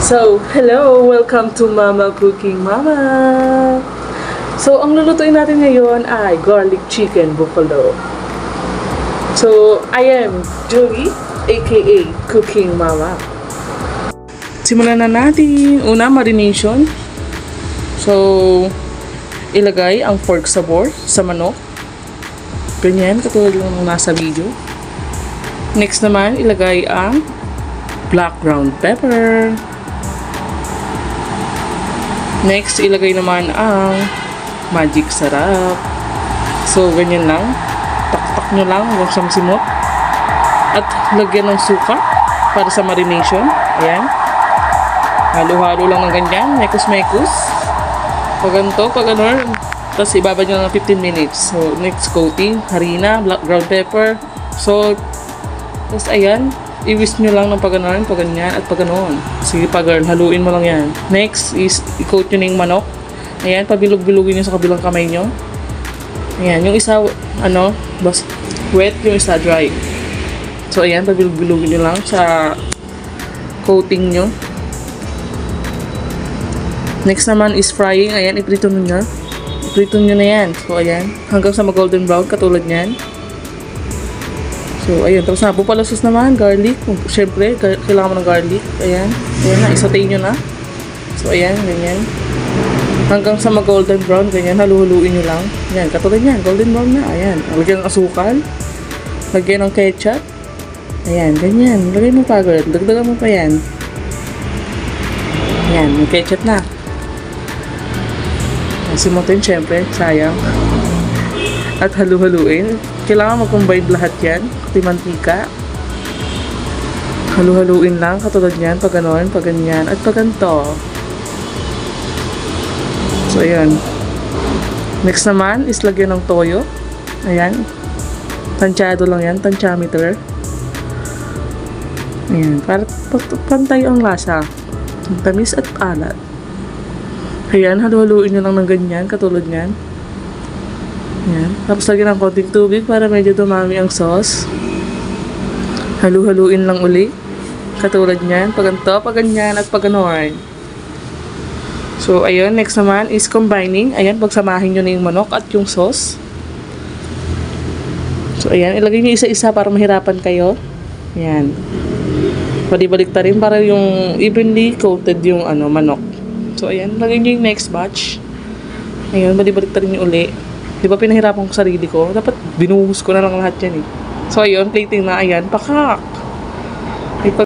So, hello! Welcome to Mama Cooking Mama! So, ang lulutuin natin ngayon ay garlic chicken buffalo. So, I am Julie, aka Cooking Mama. Simulan na natin. Una, marination. So, ilagay ang pork sabor sa manok. Ganyan, katulad yung nasa video. Next naman, ilagay ang black ground pepper. Next, ilagay naman ang magic sarap. So, ganyan lang. Taktak nyo lang hanggang sa masimot. At lagyan ng suka para sa marination. Ayan. Halo-halo lang ng ganyan. Mekos-mekos. Pag ganito, pag ano. Tapos ibabad nyo lang ng 15 minutes. So, next coating. Harina, black ground pepper, salt. Tapos, ayan. I-whisk nyo lang ng pag-ganon, pag-ganyan, at pag-ganon. Sige pa girl, haluin mo lang yan. Next is, i-coat nyo na yung manok. Ayan, pabilog-bilugin nyo sa kabilang kamay nyo. Ayan, yung isa, wet, yung isa dry. So, ayan, pabilog-bilugin nyo lang sa coating nyo. Next naman is frying. Ayan, iprito nyo. Iprito nyo na yan. So, ayan, hanggang sa mag-golden brown, katulad nyan. So, ayan. Tapos na. Pupalasos naman. Garlic. Siyempre, kailangan mo ng garlic. Ayan. Ayan na. Isatay nyo na. So, ayan. Ganyan. Hanggang sa mag-golden brown. Ganyan. Haluhuluin nyo lang. Ayan. Katulad yan. Golden brown na. Ayan. Lagyan ng asukal. Lagyan ng ketchup. Ayan. Ganyan. Lagay mo pa, girl. Dagdagan mo pa yan. Ayan. May ketchup na. Simutin, siyempre. Sayang. At halu-haluin. Kailangan mag-combine lahat yan. Pati mantika. Halu-haluin lang. Katulad yan. Pag ganon, pag ganyan. At pag ganito. So, ayan. Next naman is lagyan ng toyo. Ayan. Tansyado lang yan. Tansyameter. Ayan. Para pantay ang lasa. Tamis at alat. Ayan. Halu-haluin nyo lang ng ganyan. Katulad yan. Yan. Tapos lagyan ng konting tubig para medyo dumami ang sauce. Halu-haluin lang uli. Katulad nyan. Pag ganito, pag ganyan, at pag ganon. So, ayun. Next naman is combining. Ayan, pagsamahin nyo na yung manok at yung sauce. So, ayan. Ilagay nyo isa-isa para mahirapan kayo. Ayan. Balik-balik ta rin para yung evenly coated yung manok. So, ayan. Lagay nyo yung next batch. Ayan. Balik-balik ta rin yung uli. Di ba pinahirapan ko sarili ko? Dapat binuhus ko na lang lahat yan eh. So, ayun, plating na. Ayan, pakak.